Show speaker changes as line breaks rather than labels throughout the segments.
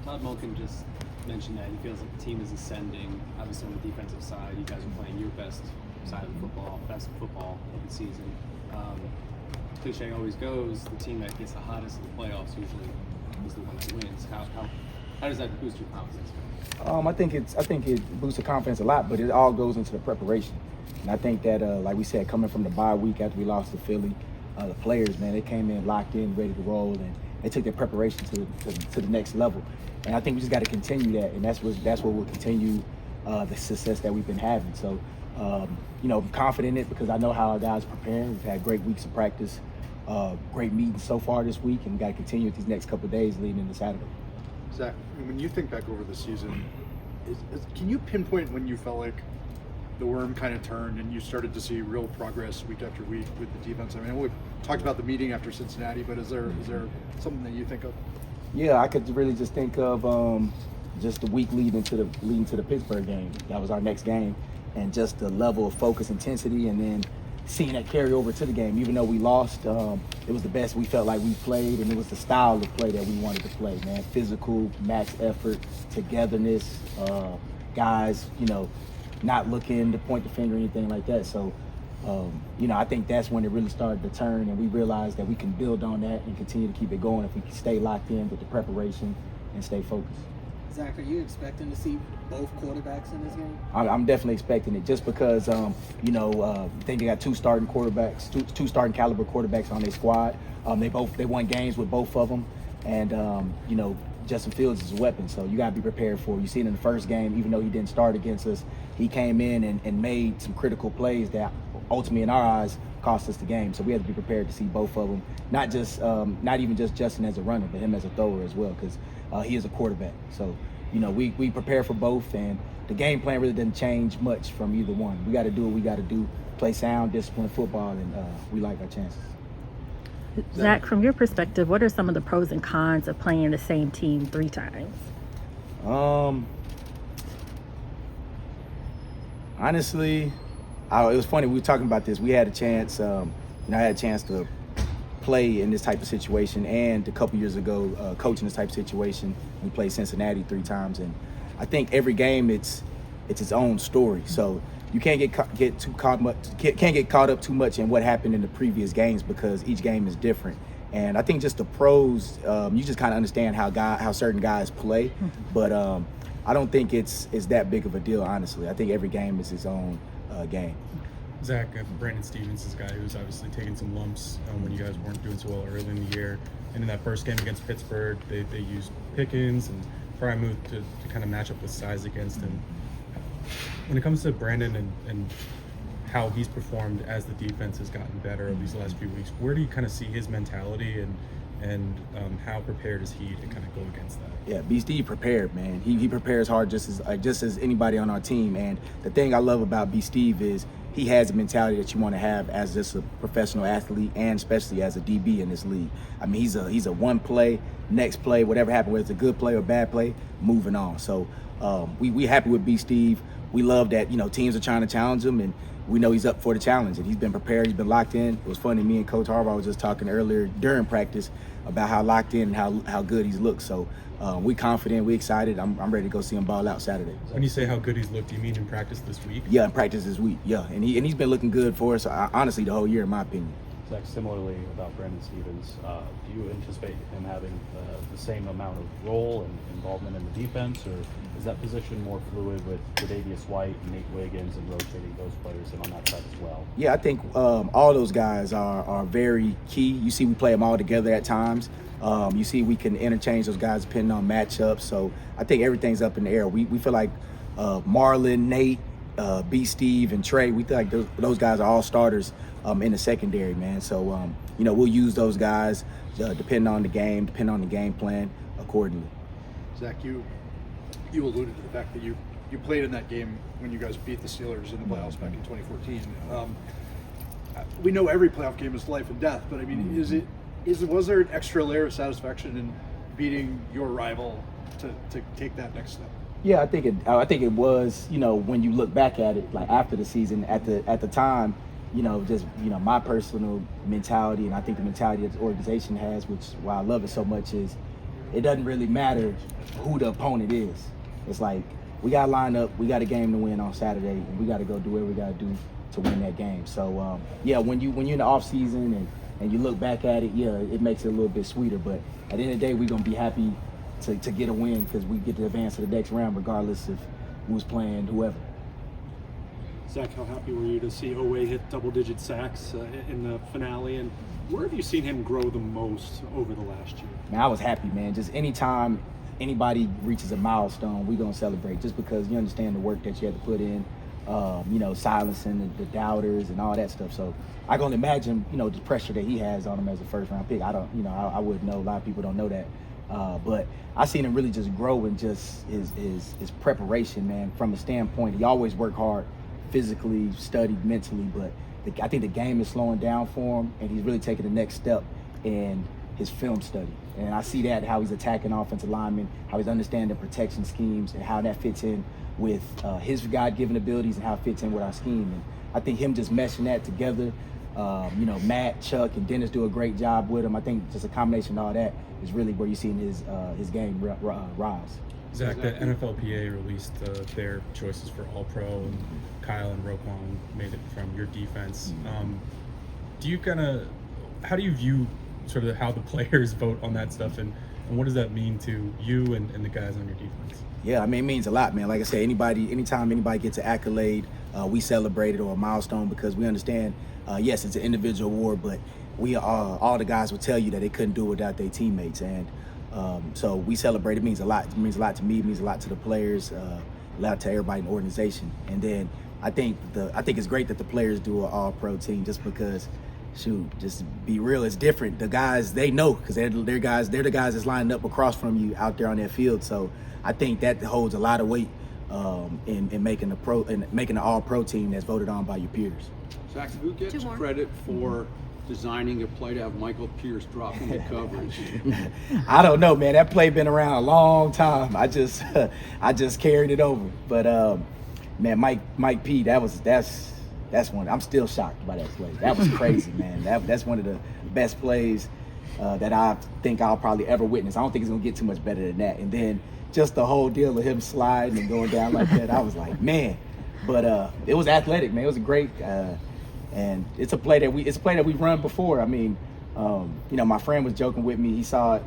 Todd Monken just mentioned that he feels like the team is ascending. Obviously, on the defensive side, you guys are playing your best side of football, best football of the season. Cliche always goes, the team that gets the hottest in the playoffs usually is the one that wins. How How does that boost your confidence?
I think it boosts the confidence a lot, but it all goes into the preparation. And I think that, like we said, coming from the bye week after we lost to Philly, the players, man, they came in locked in, ready to roll, and they took their preparation to the next level. And I think we just got to continue that, and that's what will continue the success that we've been having. So, I'm confident in it because I know how our guys are preparing. We've had great weeks of practice, great meetings so far this week, and we got to continue with these next couple of days leading into Saturday.
Zach, when you think back over the season, can you pinpoint when you felt like the worm kind of turned and you started to see real progress week after week with the defense? I mean, we talked about the meeting after Cincinnati, but is there something that you think of?
Yeah, I could really just think of just the week leading to the Pittsburgh game. That was our next game, and just the level of focus, intensity, and then seeing that carry over to the game. Even though we lost, it was the best we felt like we played, and it was the style of play that we wanted to play, man. Physical, max effort, togetherness, guys, not looking to point the finger or anything like that. So, I think that's when it really started to turn, and we realized that we can build on that and continue to keep it going if we can stay locked in with the preparation and stay focused.
Zach, are you expecting to see both quarterbacks in this game?
I'm definitely expecting it, just because I think they got two starting caliber quarterbacks on their squad. They won games with both of them, and Justin Fields is a weapon, so you got to be prepared for it. You see it in the first game, even though he didn't start against us, he came in and made some critical plays that ultimately, in our eyes, cost us the game. So we have to be prepared to see both of them, not even just Justin as a runner, but him as a thrower as well, because he is a quarterback. So, we prepare for both, and the game plan really doesn't change much from either one. We got to do what we got to do, play sound, disciplined football, and we like our chances.
Zach, from your perspective, what are some of the pros and cons of playing the same team 3 times?
Honestly, it was funny. We were talking about this. We had a chance. I had a chance to play in this type of situation, and a couple years ago, coach in this type of situation. We played Cincinnati 3 times, and I think every game it's its own story. So you can't get caught up too much in what happened in the previous games, because each game is different. And I think just the pros, you just kind of understand how certain guys play, but I don't think it's that big of a deal, honestly. I think every game is its own game.
Zach, Brandon Stevens is a guy who's obviously taken some lumps when you guys weren't doing so well early in the year. And in that first game against Pittsburgh, they used Pickens and Frymuth to kind of match up with size against him. When it comes to Brandon and how he's performed as the defense has gotten better over these last few weeks, where do you kind of see his mentality and how prepared is he to kind of go against that?
Yeah, B. Steve prepared, man. He prepares hard just as anybody on our team. And the thing I love about B. Steve is he has a mentality that you want to have as just a professional athlete, and especially as a DB in this league. I mean, he's a one play, next play, whatever happened, whether it's a good play or bad play, moving on. So we happy with B. Steve. We love that teams are trying to challenge him, and we know he's up for the challenge, and he's been prepared. He's been locked in. It was funny. Me and Coach Harbaugh was just talking earlier during practice about how locked in and how good he's looked. So we confident, we excited. I'm ready to go see him ball out Saturday.
When you say how good he's looked, do you mean in practice this week?
Yeah, in practice this week. Yeah, and he's been looking good for us, honestly, the whole year, in my opinion.
Zach, similarly about Brandon Stevens, do you anticipate him having the same amount of role and involvement in the defense, or is that position more fluid with Tre'Davious White and Nate Wiggins and rotating those players in on that side as well?
Yeah, I think all those guys are very key. You see we play them all together at times. You see we can interchange those guys depending on matchups. So I think everything's up in the air. We feel like Marlon, Nate, B. Steve, and Trey, we feel like those guys are all starters in the secondary, man. So, we'll use those guys depending on the game plan accordingly.
Zach, you alluded to the fact that you played in that game when you guys beat the Steelers in the playoffs back in 2014. We know every playoff game is life and death, but I mean, was there an extra layer of satisfaction in beating your rival to take that next step?
Yeah, I think it was. When you look back at it, like after the season, at the time, my personal mentality, and I think the mentality that the organization has, which why I love it so much, is it doesn't really matter who the opponent is. It's like we got to line up, we got a game to win on Saturday, and we got to go do what we got to do to win that game. So when you're in the off season and you look back at it, it makes it a little bit sweeter. But at the end of the day, we're gonna be happy to get a win because we get to advance to the next round regardless of who's playing whoever.
Zach, how happy were you to see Owe hit double-digit sacks in the finale? And where have you seen him grow the most over the last year?
Man, I was happy, man. Just anytime anybody reaches a milestone, we're going to celebrate just because you understand the work that you had to put in, silencing the doubters and all that stuff. So I can only imagine, the pressure that he has on him as a first-round pick. I don't, I wouldn't know. A lot of people don't know that. But I seen him really just grow in just his preparation, man, from a standpoint. He always worked hard, physically, studied mentally, but I think the game is slowing down for him, and he's really taking the next step in his film study. And I see that, how he's attacking offensive linemen, how he's understanding protection schemes, and how that fits in with his God-given abilities and how it fits in with our scheme. And I think him just meshing that together, Matt, Chuck, and Dennis do a great job with him. I think just a combination of all that is really where you're seeing his game rise.
Zach, the NFLPA released their choices for All-Pro, and Kyle and Roquan made it from your defense. How do you view sort of how the players vote on that stuff, and what does that mean to you and the guys on your defense?
Yeah, I mean, it means a lot, man. Like I said, anytime anybody gets an accolade, we celebrate it, or a milestone, because we understand, yes, it's an individual award, but all the guys will tell you that they couldn't do it without their teammates. And so we celebrate. It means a lot. It means a lot to me. It means a lot to the players, a lot to everybody in the organization. And then I think it's great that the players do an all-pro team, just because, just be real, it's different. The guys, they know, because they're the guys that's lining up across from you out there on that field. So I think that holds a lot of weight in making an all-pro team that's voted on by your peers.
Zach, who gets credit for designing a play to have Michael Pierce drop into coverage?
I don't know, man. That play been around a long time. I just carried it over. But man, Mike P, that's one. I'm still shocked by that play. That was crazy, man. That's one of the best plays that I think I'll probably ever witness. I don't think it's gonna get too much better than that. And then just the whole deal of him sliding and going down like that, I was like, man. But it was athletic, man. It was a great. And it's a play that we've run before. I mean, my friend was joking with me. He saw it.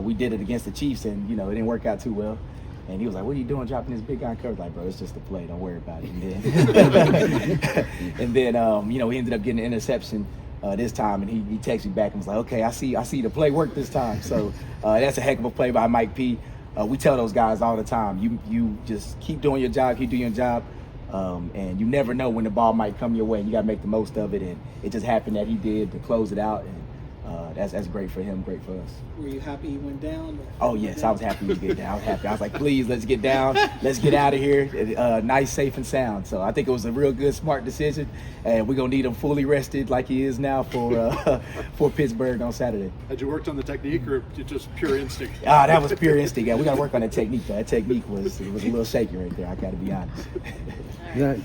We did it against the Chiefs, and it didn't work out too well. And he was like, "What are you doing, dropping this big guy coverage?" Like, bro, it's just a play. Don't worry about it. And then, we ended up getting an interception this time, and he texted me back and was like, "Okay, I see the play work this time." So that's a heck of a play by Mike P. We tell those guys all the time, you just keep doing your job, keep doing your job. And you never know when the ball might come your way. You got to make the most of it, and it just happened that he did to close it out, and that's great for him, great for us.
Were you happy he went down?
Oh yes, I was happy to get down. I was happy. I was like, please, let's get down, let's get out of here, nice, safe, and sound. So I think it was a real good, smart decision, and we're gonna need him fully rested like he is now for Pittsburgh on Saturday.
Had you worked on the technique, or just pure instinct?
That was pure instinct. Yeah, we got to work on that technique. Though. That technique was a little shaky right there. I got to be honest.
Zach,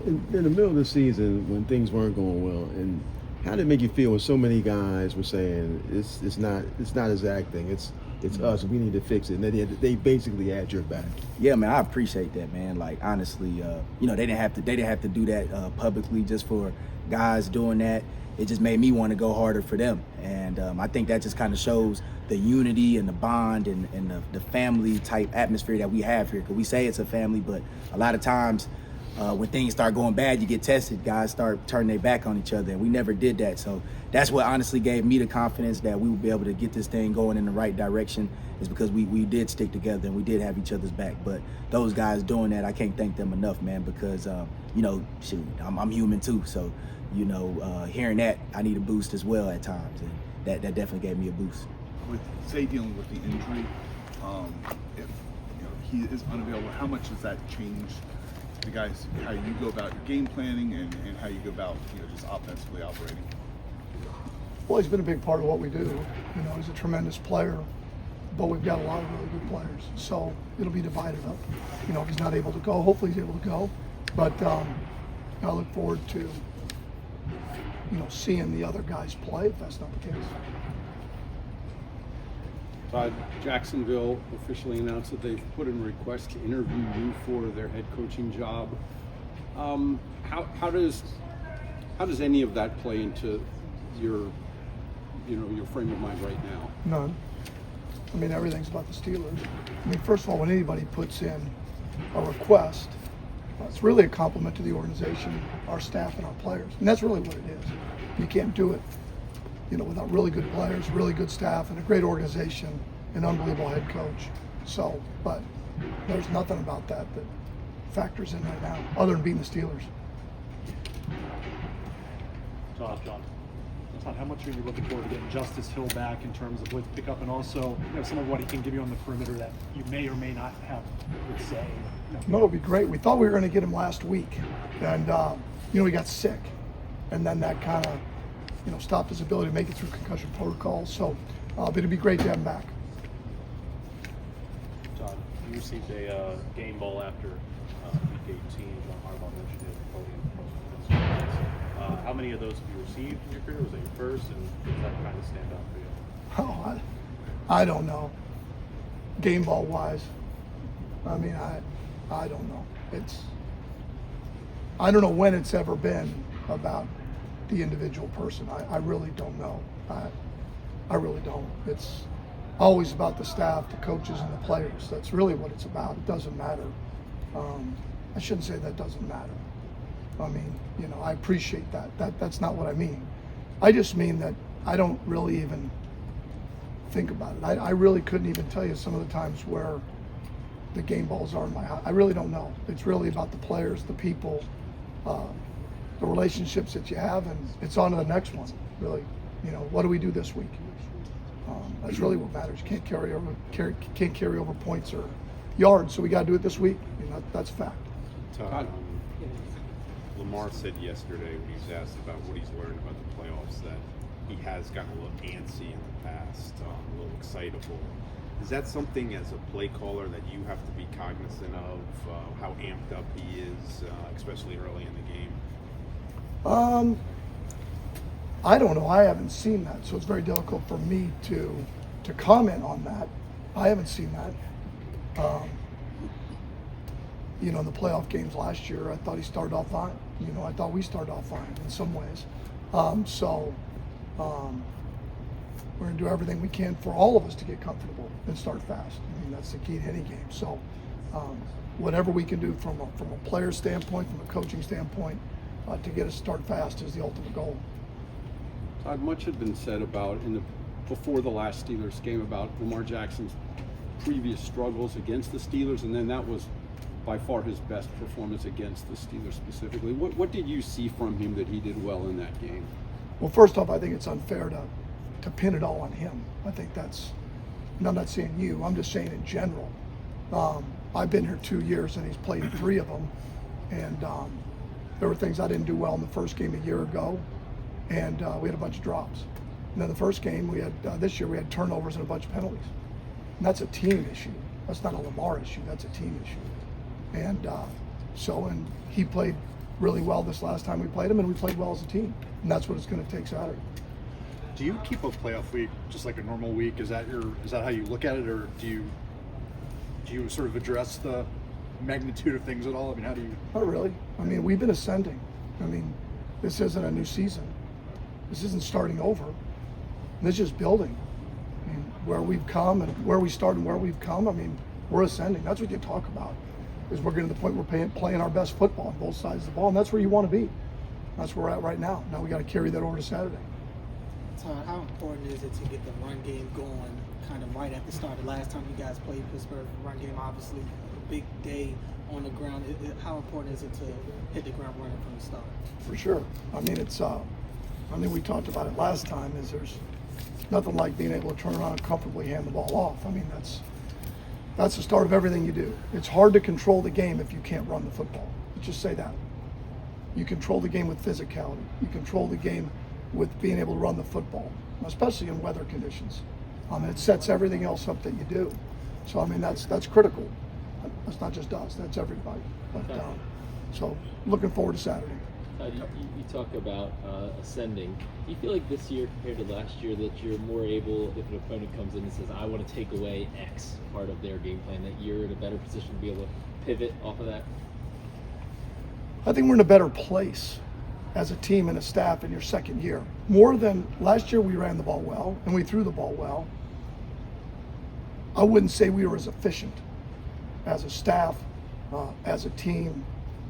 in the middle of the season when things weren't going well, and how did it make you feel when so many guys were saying it's not a Zach thing, it's us, we need to fix it, and they basically had your back?
Yeah, man, I appreciate that, man. Like, honestly, they didn't have to do that publicly just for guys doing that. It just made me want to go harder for them, and I think that just kind of shows the unity and the bond and the family type atmosphere that we have here. Because we say it's a family, but a lot of times when things start going bad, you get tested, guys start turning their back on each other, and we never did that. So that's what honestly gave me the confidence that we would be able to get this thing going in the right direction, is because we did stick together and we did have each other's back. But those guys doing that, I can't thank them enough, man, because I'm human too. So hearing that, I need a boost as well at times, and that definitely gave me a boost.
With Zay dealing with the injury, if he is unavailable, how much does that change the guys, how you go about your game planning and how you go about just offensively operating?
Well, he's been a big part of what we do. He's a tremendous player, but we've got a lot of really good players, so it'll be divided up. If he's not able to go, hopefully he's able to go, but I look forward to seeing the other guys play if that's not the case.
Todd, Jacksonville officially announced that they've put in a request to interview you for their head coaching job. How does any of that play into your frame of mind right now?
None. I mean, everything's about the Steelers. I mean, first of all, when anybody puts in a request, it's really a compliment to the organization, our staff, and our players. And that's really what it is. You can't do it, without really good players, really good staff, and a great organization, an unbelievable head coach. So, but there's nothing about that factors in right now, other than being the Steelers.
Todd, how much are you looking forward to getting Justice Hill back in terms of with pickup, and also some of what he can give you on the perimeter that you may or may not have would say?
No, it'd be great. We thought we were going to get him last week, and he got sick, and then that kind of stopped his ability to make it through concussion protocols. So, but it'd be great to have him back.
Todd, you received a game ball after week 18. John Harbaugh mentioned it at the podium. How many of those have you received in your career? Was that your first, and does that kind of stand out for you?
Oh, I don't know. Game ball wise, I mean, I don't know. I don't know when it's ever been about the individual person. I really don't know. I really don't. It's always about the staff, the coaches, and the players. That's really what it's about. It doesn't matter. I shouldn't say that doesn't matter. I mean, I appreciate that. That's not what I mean. I just mean that I don't really even think about it. I really couldn't even tell you some of the times where the game balls are in my house. I really don't know. It's really about the players, the people, the relationships that you have, and it's on to the next one, really. What do we do this week? That's really what matters. You can't carry over points or yards, so we got to do it this week. That's a fact.
Todd, Lamar said yesterday when he was asked about what he's learned about the playoffs that he has gotten a little antsy in the past, a little excitable. Is that something as a play caller that you have to be cognizant of, how amped up he is, especially early in the game?
I don't know. I haven't seen that, so it's very difficult for me to comment on that. I haven't seen that. In the playoff games last year, I thought he started off fine. I thought we started off fine in some ways. We're going to do everything we can for all of us to get comfortable and start fast. I mean, that's the key to any game. So whatever we can do from a player standpoint, from a coaching standpoint, to get us to start fast is the ultimate goal.
Todd, much had been said about before the last Steelers game about Lamar Jackson's previous struggles against the Steelers, and then that was by far his best performance against the Steelers specifically. What did you see from him that he did well in that game?
Well, first off, I think it's unfair to pin it all on him. I think I'm not saying you, I'm just saying in general. I've been here 2 years and he's played 3 of them, and there were things I didn't do well in the first game a year ago, and we had a bunch of drops. And then the first game this year we had turnovers and a bunch of penalties. And that's a team issue. That's not a Lamar issue, that's a team issue. And and he played really well this last time we played him, and we played well as a team. And that's what it's going to take Saturday.
Do you keep a playoff week just like a normal week? Is that how you look at it, or do you sort of address the magnitude of things at all? I mean, how do you?
Not really. I mean, we've been ascending. I mean, this isn't a new season. This isn't starting over. This is just building. I mean, where we've come and where we started and where we've come, I mean, we're ascending. That's what you talk about, is we're getting to the point we're playing our best football on both sides of the ball, and that's where you want to be. That's where we're at right now. Now we got to carry that over to Saturday.
Todd, how important is it to get the run game going kind of right at the start? The last time you guys played Pittsburgh, run game obviously a big day on the ground. How important is it to hit the ground running from the start?
For sure. I mean, I think we talked about it last time, is there's nothing like being able to turn around and comfortably hand the ball off. I mean, that's the start of everything you do. It's hard to control the game if you can't run the football. Let's just say that. You control the game with physicality. You control the game with being able to run the football, especially in weather conditions. It sets everything else up that you do. So, I mean, that's critical. That's not just us, that's everybody. But, so, looking forward to Saturday.
You talk about ascending. Do you feel like this year compared to last year that you're more able, if an opponent comes in and says, I want to take away X part of their game plan, that you're in a better position to be able to pivot off of that?
I think we're in a better place as a team and a staff in your second year. More than last year, we ran the ball well and we threw the ball well. I wouldn't say we were as efficient as a staff, as a team,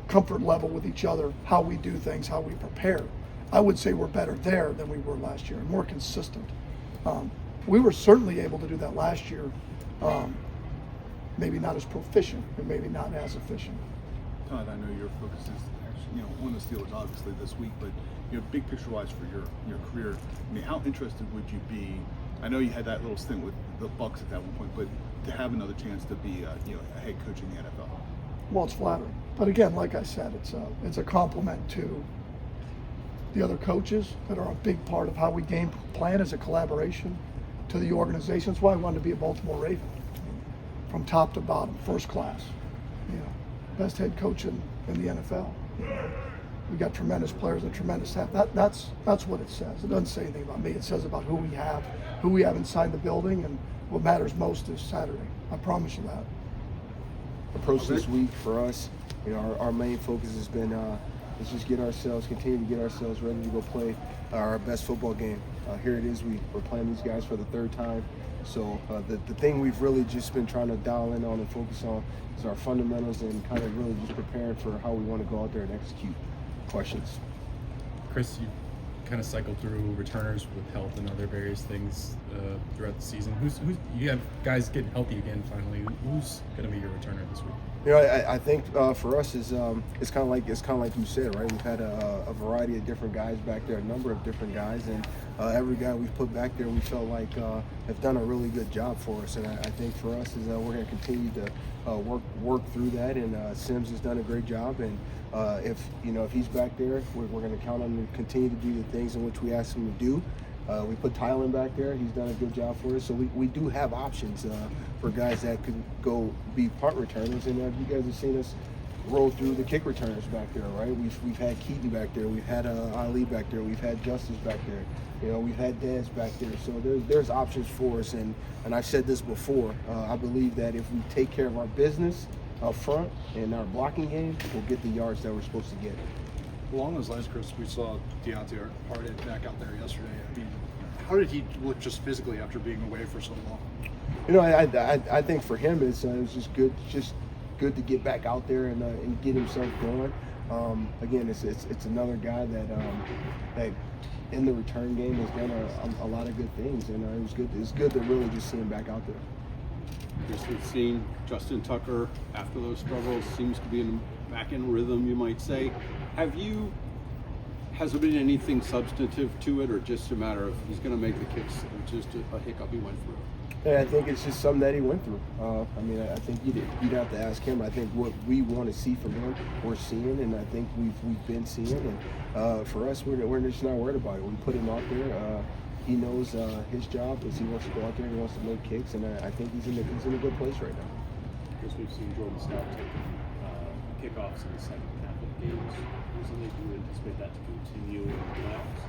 comfort level with each other, how we do things, how we prepare. I would say we're better there than we were last year and more consistent. We were certainly able to do that last year, maybe not as proficient and maybe not as efficient.
Todd, I know your focus is actually, on the Steelers obviously this week, but big picture wise for your career, I mean, how interested would you be? I know you had that little stint with the Bucs at that one point, but to have another chance to be a head coach in the NFL.
Well, it's flattering, but again, like I said, it's a compliment to the other coaches that are a big part of how we game plan as a collaboration, to the organization. That's why I wanted to be a Baltimore Raven, from top to bottom, first class. Best head coach in the NFL. We got tremendous players and tremendous staff. That's what it says. It doesn't say anything about me. It says about who we have inside the building, and what matters most is Saturday. I promise you that.
Approach this week for us, our main focus has been let's just continue to get ourselves ready to go play our best football game. Here it is, we're playing these guys for the third time. So the thing we've really just been trying to dial in on and focus on is our fundamentals and kind of really just preparing for how we want to go out there and execute. Questions?
Chris, you kind of cycled through returners with health and other various things throughout the season. Who's you have guys getting healthy again finally? Who's going to be your returner this week?
I think for us is it's kind of like you said, right? We've had a variety of different guys back there, a number of different guys, and every guy we've put back there, we felt like have done a really good job for us. And I think for us is we're going to continue to work through that. And Sims has done a great job, and if he's back there, we're going to count on him to continue to do the things in which we asked him to do. We put Tylen back there. He's done a good job for us. So we do have options for guys that could go be punt returners. And you guys have seen us roll through the kick returners back there, right? We've had Keaton back there. We've had Ali back there. We've had Justice back there. We've had Dez back there. So there's options for us. And I've said this before. I believe that if we take care of our business up front and our blocking game, we'll get the yards that we're supposed to get.
Along those lines, Chris, we saw Deontay Harden back out there yesterday. I mean, how did he look just physically after being away for so long?
I think for him it was just good to get back out there and get himself going. Again, it's another guy that in the return game has done a lot of good things, and it was good. It's good to really just see him back out there.
We've seen Justin Tucker after those struggles seems to be back in rhythm, you might say. Has there been anything substantive to it, or just a matter of he's going to make the kicks, just a hiccup he went through?
Yeah, I think it's just something that he went through. I think you'd have to ask him. I think what we want to see from him, we're seeing, and I think we've been seeing. And for us, we're just not worried about it. We put him out there. He knows his job is he wants to go out there and he wants to make kicks, and I think he's in a good place right now.
Because we've seen Jordan Stout taking kickoffs in the second half of games. Recently, do you anticipate that to continue in the playoffs?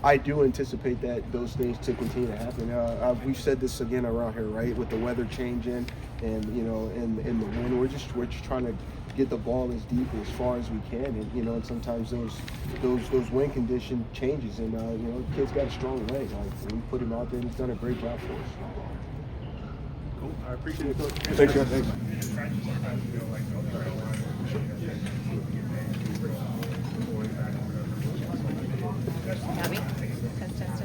I do anticipate those things to continue to happen. We've said this again around here, right? With the weather changing and and the wind, we're just trying to get the ball as deep as far as we can, and and sometimes those wind condition changes, and the kid's got a strong leg. We put him out there, and he's done a great job for us.
Cool. I appreciate it.
Thanks, guys. Thanks.
Got me? Test.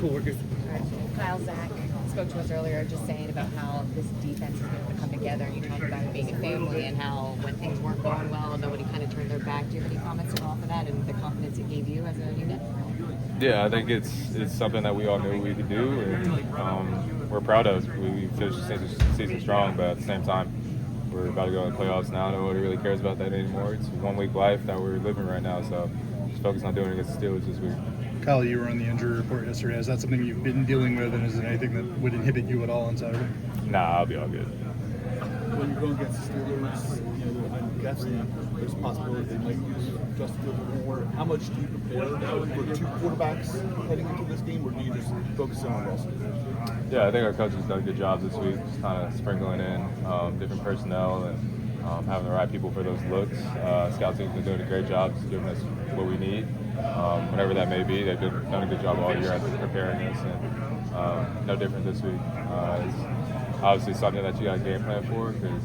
Cool, we're good.
All right. Kyle, Zach spoke to us earlier just saying about how this defense is going to come together, and you talked about it being a family and how when things weren't going well, nobody kind of turned their back. Do you have any comments to offer that and the confidence it gave you as a unit?
Yeah, I think it's something that we all knew we could do, and we're proud of. We finished the season strong, but at the same time, we're about to go in the playoffs now. Nobody really cares about that anymore. It's 1 week life that we're living right now, so just focus on doing it against the Steelers this week.
Kyle, you were on the injury report yesterday. Is that something you've been dealing with, and is it anything that would inhibit you at all on Saturday?
Nah, I'll be all good.
When you're going against the Steelers, I'm guessing there's a possibility they might use Justin a little more. How much do you prepare for two quarterbacks heading into this game, or do you just focus on the rest?
Yeah, I think our coach has done a good job this week, just kind of sprinkling in different personnel and having the right people for those looks. Scout team's been doing a great job giving us what we need, whatever that may be. They've done a good job all year, I think, preparing us, and no different this week. It's obviously something that you got a game plan for, because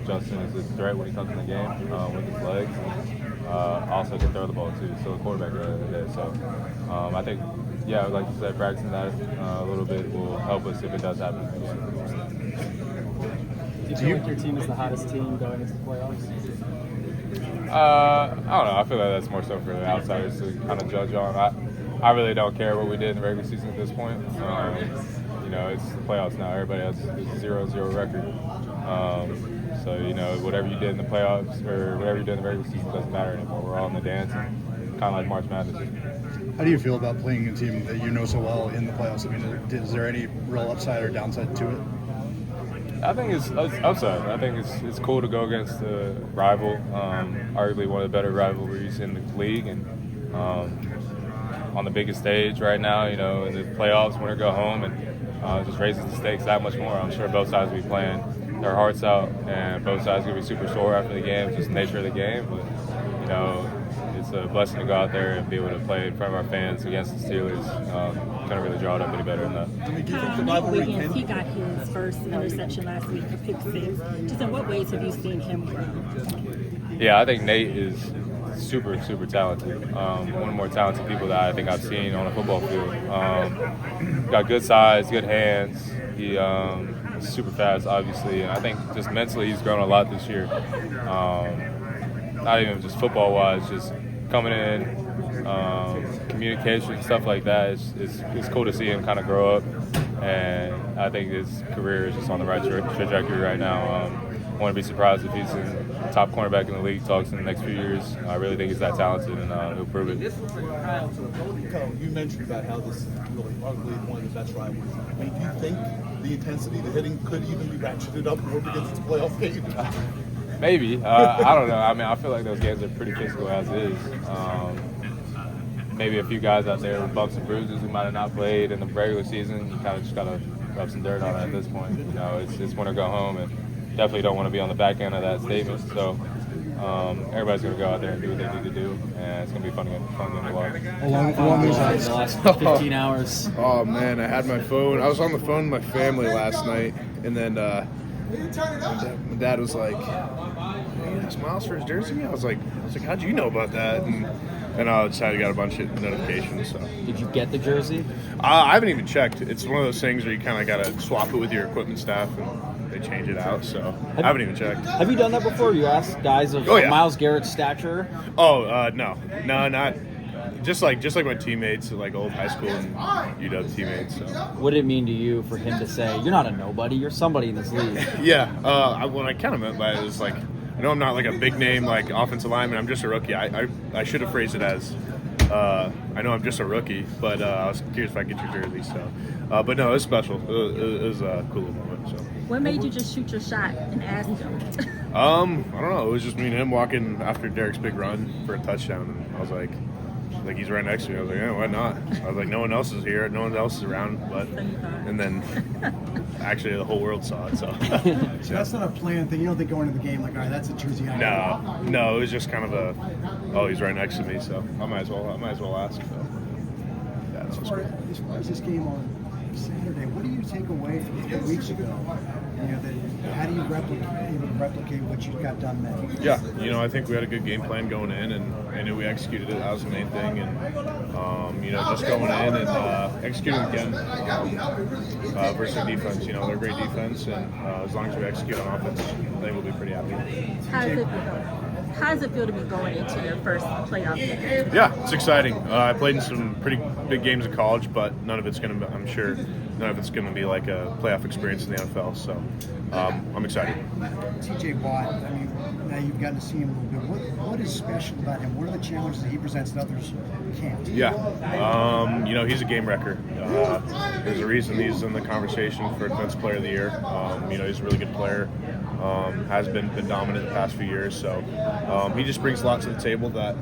Justin is a threat when he comes in the game with his legs. Also can throw the ball too, so the quarterback at the end of the day. So I think, like you said, practicing that a little bit will help us if it does happen again.
Do you feel like your team is the hottest team going into the playoffs?
I don't know. I feel like that's more so for the outsiders to kind of judge on. I really don't care what we did in the regular season at this point. It's the playoffs now. Everybody has a 0-0 record. So, whatever you did in the playoffs or whatever you did in the regular season doesn't matter anymore. We're all in the dance, and kind of like March Madness.
How do you feel about playing a team that you know so well in the playoffs? I mean, is there any real upside or downside to it?
I think it's upside. I think it's cool to go against a rival, arguably one of the better rivalries in the league, and on the biggest stage right now, in the playoffs, win or go home, and just raises the stakes that much more. I'm sure both sides will be playing their hearts out, and both sides are going to be super sore after the game. It's just the nature of the game, but it's a blessing to go out there and be able to play in front of our fans against the Steelers. Couldn't really draw it up any better than that.
Nate Wiggins, he got his first interception last week for pick 6. Just in what ways have you seen him grow?
Yeah, I think Nate is super, super talented. One of the more talented people that I think I've seen on a football field. Got good size, good hands. He super fast, obviously, and I think just mentally he's grown a lot this year. Not even just football-wise, just coming in, communication, stuff like that. It's cool to see him kind of grow up, and I think his career is just on the right trajectory right now. I wouldn't be surprised if he's the top cornerback in the league talks in the next few years. I really think he's that talented, and he'll prove it.
You mentioned about how this is really arguably one of the best rivalries. I mean, do you think the intensity, the hitting could even be ratcheted up more because it's a playoff game?
Maybe. I don't know. I mean, I feel like those games are pretty physical as is. Maybe a few guys out there with bumps and bruises who might have not played in the regular season. You kind of just got to rub some dirt on it at this point. It's win or go home, and definitely don't want to be on the back end of that statement. So everybody's going to go out there and do what they need to do, and it's going to be fun game to watch.
Along those lines, the last 15 hours.
Oh, man, I had my phone. I was on the phone with my family last night, and then my dad was like, "Hey, that's Miles for his jersey?" I was like, "How'd you know about that?" And I just got a bunch of notifications. So.
Did you get the jersey?
I haven't even checked. It's one of those things where you kind of got to swap it with your equipment staff, and they change it out. So I haven't even checked.
Have you done that before? You asked guys of Myles Garrett's stature?
Oh, no, not. Just like my teammates, like old high school and UW teammates. So.
What did it mean to you for him to say, "You're not a nobody, you're somebody in this league"?
Yeah, what I kind of meant by it is like, I know I'm not like a big name like offensive lineman. I'm just a rookie. I should have phrased it as, I know I'm just a rookie, but I was curious if I could get your jersey. So, but no, it's special. It was a cool little moment. So.
What made you just shoot your shot and ask him?
I don't know. It was just me and him walking after Derek's big run for a touchdown, and I was like he's right next to me. I was like, yeah, why not? I was like, no one else is here, no one else is around, and then actually the whole world saw it. So,
so that's not a planned thing. You don't think going into the game like, all right, that's a jersey.
No, it was just kind of he's right next to me, so I might as well ask. So, yeah, that's what's great.
As far as this game on Saturday, what do you take away from 3 weeks ago? How do you replicate what you got done then?
Yeah, I think we had a good game plan going in, and I knew we executed it. That was the main thing, and just going in and executing again versus their defense. They're a great defense, and as long as we execute on offense, I think we'll be pretty happy.
How does it feel to be going into your first playoff game?
Yeah, it's exciting. I played in some pretty big games in college, but none of it's going to be like a playoff experience in the NFL. So I'm excited.
TJ Watt, I mean, now you've gotten to see him a little bit. What is special about him? What are the challenges that he presents that others can't?
Yeah, he's a game wrecker. There's a reason he's in the conversation for Defensive Player of the Year. He's a really good player. Has been dominant the past few years. So he just brings a lot to the table that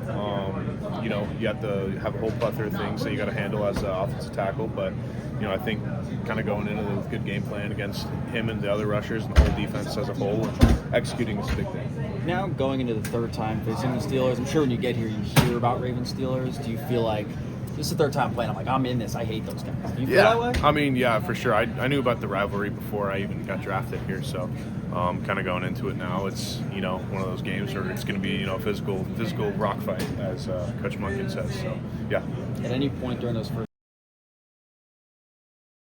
you know, you have to have a whole plethora of things that you got to handle as an offensive tackle. But, you know, I think kind of going into the good game plan against him and the other rushers and the whole defense as a whole, executing is a big thing.
Now going into the third time facing the Steelers, I'm sure when you get here you hear about Ravens Steelers. Do you feel like this is the third time playing? I'm like, I'm in this. I hate those guys. Do you feel that way?
I mean, yeah, for sure. I knew about the rivalry before I even got drafted here, so kind of going into it now, it's, you know, one of those games where it's going to be, you know, physical rock fight, as Coach Monken says. So, yeah.
At any point during those first